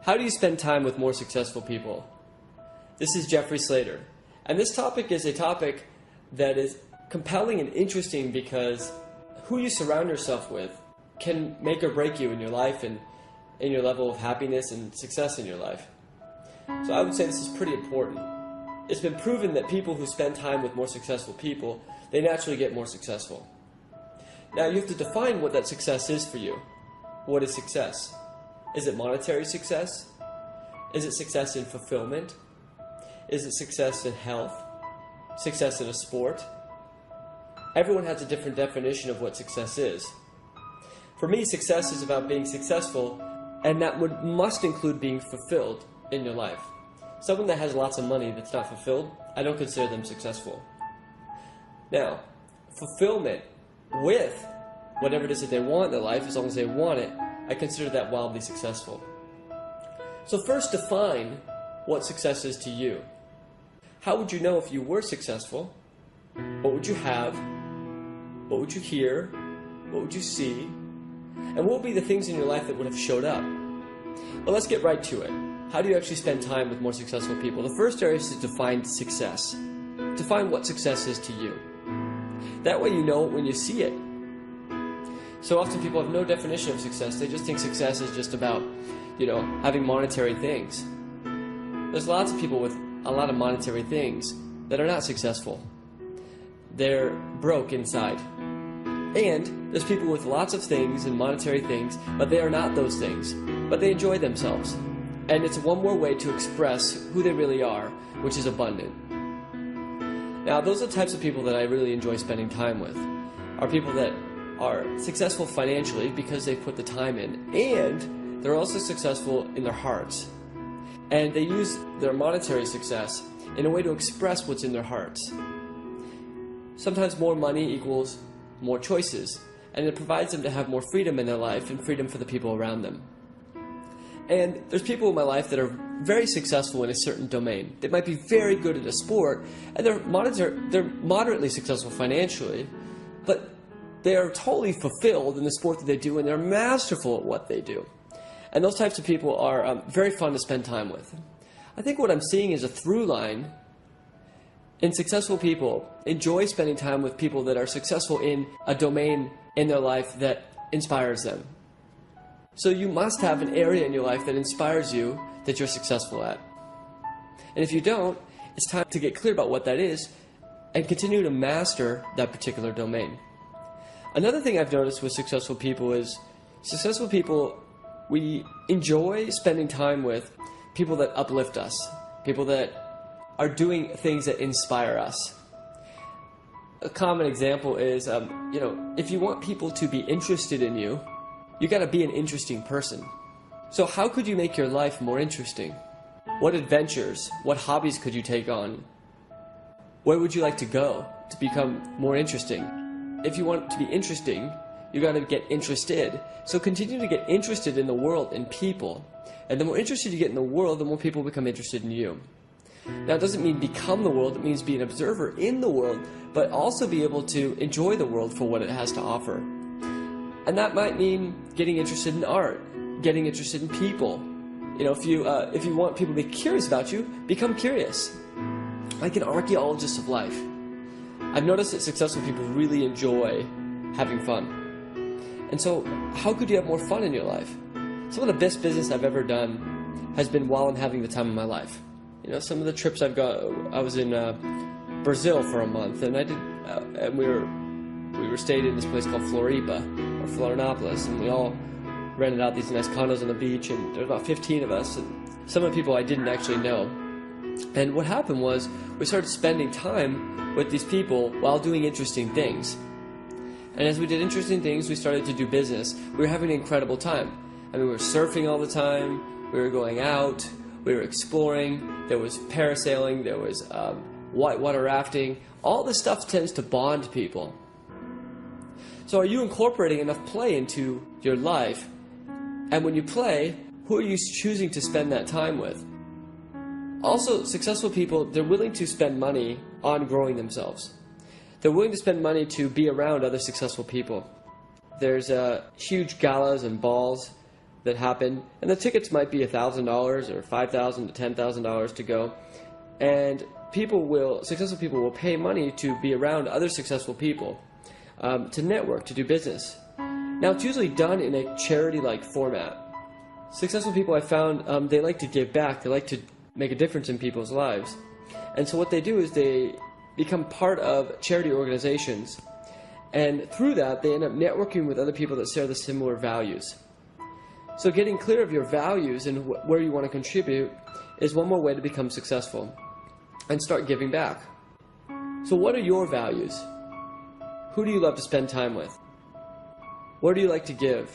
How do you spend time with more successful people? This is Jeffrey Slayter, and this topic is a topic that is compelling and interesting because who you surround yourself with can make or break you in your life and in your level of happiness and success in your life. So I would say this is pretty important. It's been proven that people who spend time with more successful people, they naturally get more successful. Now you have to define what that success is for you. What is success? Is it monetary success? Is it success in fulfillment? Is it success in health? Success in a sport? Everyone has a different definition of what success is. For me, success is about being successful, and that must include being fulfilled in your life. Someone that has lots of money that's not fulfilled, I don't consider them successful. Now, fulfillment with whatever it is that they want in their life, as long as they want it, I consider that wildly successful. So first, define what success is to you. How would you know if you were successful? What would you have? What would you hear? What would you see? And what would be the things in your life that would have showed up? Well, let's get right to it. How do you actually spend time with more successful people? The first area is to define success. Define what success is to you. That way you know it when you see it. So often people have no definition of success. They just think success is just about, having monetary things. There's lots of people with a lot of monetary things that are not successful. They're broke inside. And there's people with lots of things and monetary things, but they are not those things. But they enjoy themselves. And it's one more way to express who they really are, which is abundant. Now, those are the types of people that I really enjoy spending time with, are people that are successful financially because they put the time in, and they're also successful in their hearts. And they use their monetary success in a way to express what's in their hearts. Sometimes more money equals more choices, and it provides them to have more freedom in their life and freedom for the people around them. And there's people in my life that are very successful in a certain domain. They might be very good at a sport, and they're moderately successful financially, but they are totally fulfilled in the sport that they do, and they're masterful at what they do. And those types of people are very fun to spend time with. I think what I'm seeing is a through line in successful people enjoy spending time with people that are successful in a domain in their life that inspires them. So you must have an area in your life that inspires you that you're successful at. And if you don't, it's time to get clear about what that is and continue to master that particular domain. Another thing I've noticed with successful people is successful people, we enjoy spending time with people that uplift us, people that are doing things that inspire us. A common example is, if you want people to be interested in you, you got to be an interesting person. So how could you make your life more interesting? What adventures, what hobbies could you take on? Where would you like to go to become more interesting? If you want to be interesting, you got to get interested. So continue to get interested in the world and people. And the more interested you get in the world, the more people become interested in you. Now, it doesn't mean become the world. It means be an observer in the world, but also be able to enjoy the world for what it has to offer. And that might mean getting interested in art, getting interested in people. If you want people to be curious about you, become curious. Like an archaeologist of life. I've noticed that successful people really enjoy having fun. And so, how could you have more fun in your life? Some of the best business I've ever done has been while I'm having the time of my life. Some of the trips I've got, I was in Brazil for a month, and we were staying in this place called Florianopolis, and we all rented out these nice condos on the beach, and there were about 15 of us, and some of the people I didn't actually know. And what happened was, we started spending time with these people while doing interesting things. And as we did interesting things, we started to do business. We were having an incredible time. We were surfing all the time, we were going out, we were exploring, there was parasailing, there was whitewater rafting. All this stuff tends to bond people. So are you incorporating enough play into your life? And when you play, who are you choosing to spend that time with? Also, successful people, they're willing to spend money on growing themselves. They're willing to spend money to be around other successful people. There's huge galas and balls that happen, and the tickets might be $1,000 or $5,000 to $10,000 to go, and successful people will pay money to be around other successful people, to network, to do business. Now, it's usually done in a charity-like format. Successful people, I found, they like to give back. They like to make a difference in people's lives. And so what they do is they become part of charity organizations. And through that, they end up networking with other people that share the similar values. So getting clear of your values and where you want to contribute is one more way to become successful and start giving back. So what are your values? Who do you love to spend time with? Where do you like to give?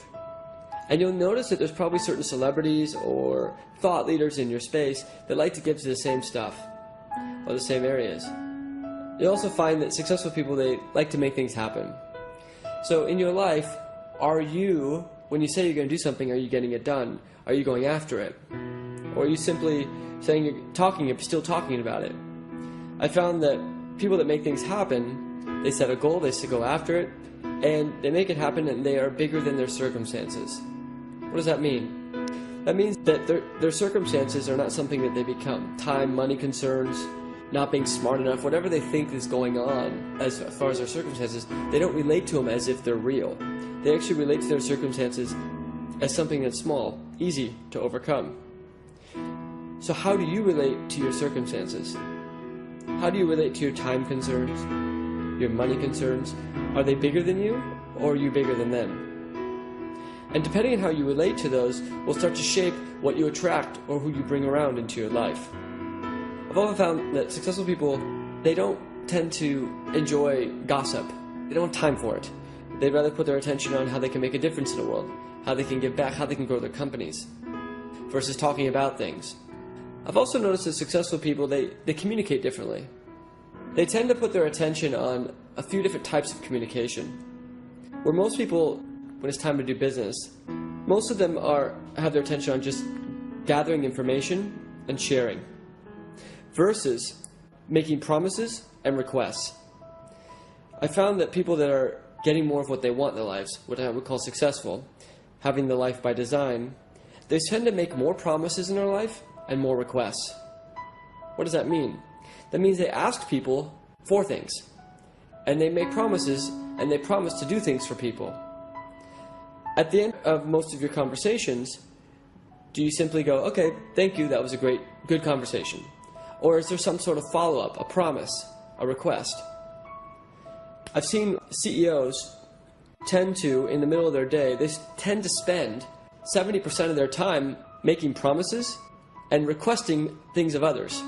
And you'll notice that there's probably certain celebrities or thought leaders in your space that like to give to the same stuff or the same areas. You'll also find that successful people, they like to make things happen. So in your life, when you say you're going to do something, are you getting it done? Are you going after it? Or are you simply saying you're still talking about it? I found that people that make things happen, they set a goal, they go after it, and they make it happen, and they are bigger than their circumstances. What does that mean? That means that their circumstances are not something that they become. Time, money concerns, not being smart enough, whatever they think is going on as far as their circumstances, they don't relate to them as if they're real. They actually relate to their circumstances as something that's small, easy to overcome. So how do you relate to your circumstances? How do you relate to your time concerns, your money concerns? Are they bigger than you, or are you bigger than them? And depending on how you relate to those will start to shape what you attract or who you bring around into your life. I've often found that successful people, they don't tend to enjoy gossip. They don't have time for it. They'd rather put their attention on how they can make a difference in the world, how they can give back, how they can grow their companies, versus talking about things. I've also noticed that successful people, they communicate differently. They tend to put their attention on a few different types of communication. Where most people, when it's time to do business, most of them have their attention on just gathering information and sharing, versus making promises and requests. I found that people that are getting more of what they want in their lives, what I would call successful, having the life by design, they tend to make more promises in their life and more requests. What does that mean? That means they ask people for things, and they make promises, and they promise to do things for people. At the end of most of your conversations, do you simply go, okay, thank you, that was a good conversation? Or is there some sort of follow-up, a promise, a request? I've seen CEOs tend to, in the middle of their day, they tend to spend 70% of their time making promises and requesting things of others.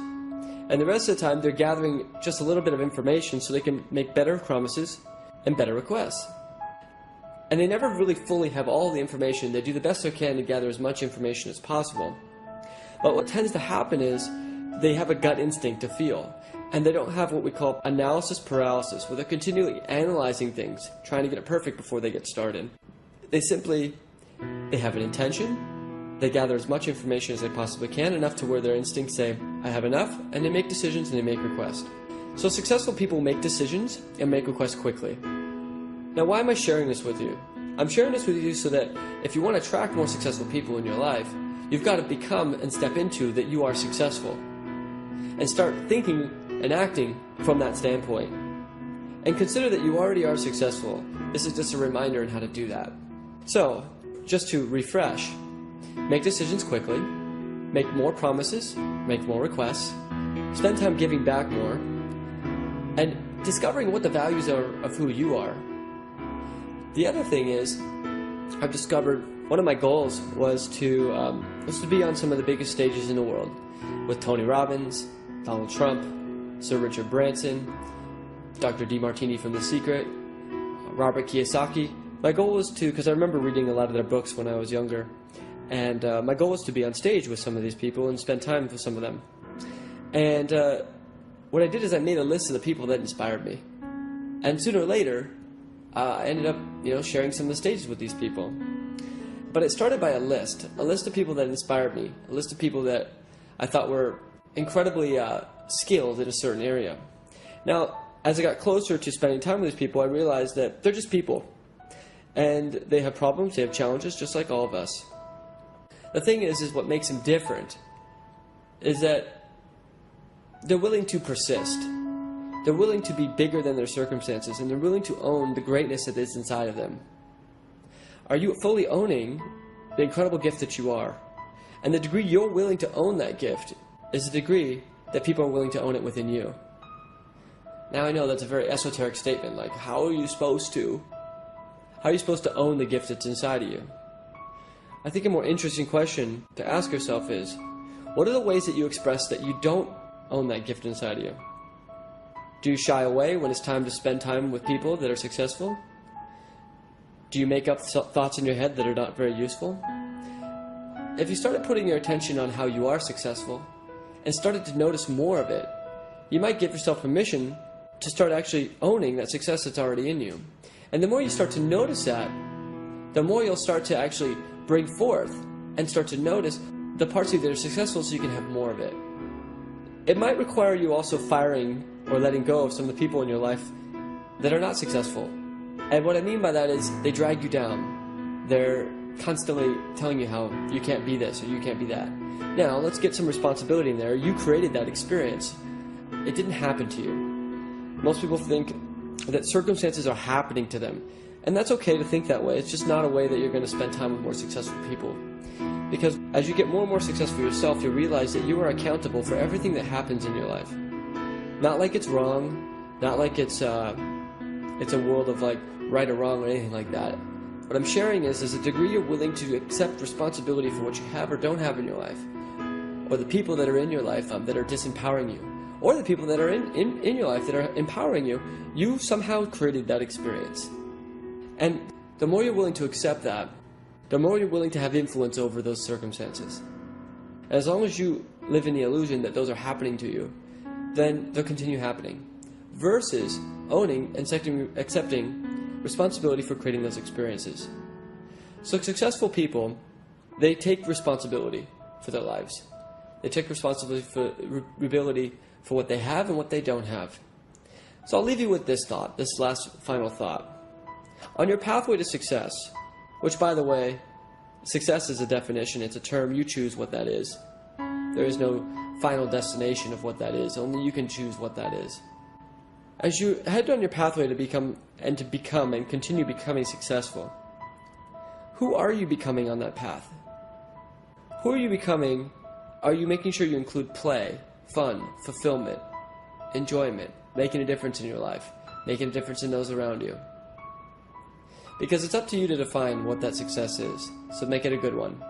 And the rest of the time, they're gathering just a little bit of information so they can make better promises and better requests. And they never really fully have all the information. They do the best they can to gather as much information as possible. But what tends to happen is they have a gut instinct to feel. And they don't have what we call analysis paralysis, where they're continually analyzing things, trying to get it perfect before they get started. They have an intention, they gather as much information as they possibly can, enough to where their instincts say, I have enough, and they make decisions and they make requests. So successful people make decisions and make requests quickly. Now, why am I sharing this with you? I'm sharing this with you so that if you want to attract more successful people in your life, you've got to become and step into that you are successful. And start thinking and acting from that standpoint. And consider that you already are successful. This is just a reminder on how to do that. So, just to refresh, make decisions quickly, make more promises, make more requests, spend time giving back more, and discovering what the values are of who you are. The other thing is, I've discovered one of my goals was to be on some of the biggest stages in the world with Tony Robbins, Donald Trump, Sir Richard Branson, Dr. DeMartini from The Secret, Robert Kiyosaki. My goal was to, because I remember reading a lot of their books when I was younger, and my goal was to be on stage with some of these people and spend time with some of them. And what I did is I made a list of the people that inspired me. And sooner or later, I ended up sharing some of the stages with these people. But it started by a list of people that inspired me, a list of people that I thought were incredibly skilled in a certain area. Now, as I got closer to spending time with these people, I realized that they're just people. And they have problems, they have challenges, just like all of us. The thing is what makes them different is that they're willing to persist. They're willing to be bigger than their circumstances, and they're willing to own the greatness that is inside of them. Are you fully owning the incredible gift that you are? And the degree you're willing to own that gift is the degree that people are willing to own it within you. Now I know that's a very esoteric statement, like how are you supposed to own the gift that's inside of you? I think a more interesting question to ask yourself is, what are the ways that you express that you don't own that gift inside of you? Do you shy away when it's time to spend time with people that are successful? Do you make up thoughts in your head that are not very useful? If you started putting your attention on how you are successful and started to notice more of it, you might give yourself permission to start actually owning that success that's already in you. And the more you start to notice that, the more you'll start to actually bring forth and start to notice the parts of you that are successful so you can have more of it. It might require you also firing or letting go of some of the people in your life that are not successful. And what I mean by that is they drag you down. They're constantly telling you how you can't be this or you can't be that. Now, let's get some responsibility in there. You created that experience. It didn't happen to you. Most people think that circumstances are happening to them. And that's okay to think that way. It's just not a way that you're going to spend time with more successful people. Because as you get more and more successful yourself, you'll realize that you are accountable for everything that happens in your life. Not like it's wrong, not like it's a world of like right or wrong or anything like that. What I'm sharing is the degree you're willing to accept responsibility for what you have or don't have in your life, or the people that are in your life that are disempowering you, or the people that are in your life that are empowering you. You somehow created that experience. And the more you're willing to accept that, the more you're willing to have influence over those circumstances. And as long as you live in the illusion that those are happening to you, then they'll continue happening. Versus owning and accepting responsibility for creating those experiences. So successful people, they take responsibility for their lives. They take responsibility for what they have and what they don't have. So I'll leave you with this thought, this last final thought. On your pathway to success, which by the way, success is a definition, it's a term, you choose what that is. There is no final destination of what that is, only you can choose what that is. As you head on your pathway to become and continue becoming successful, who are you becoming on that path? Who are you becoming? Are you making sure you include play, fun, fulfillment, enjoyment, making a difference in your life, making a difference in those around you? Because it's up to you to define what that success is, so make it a good one.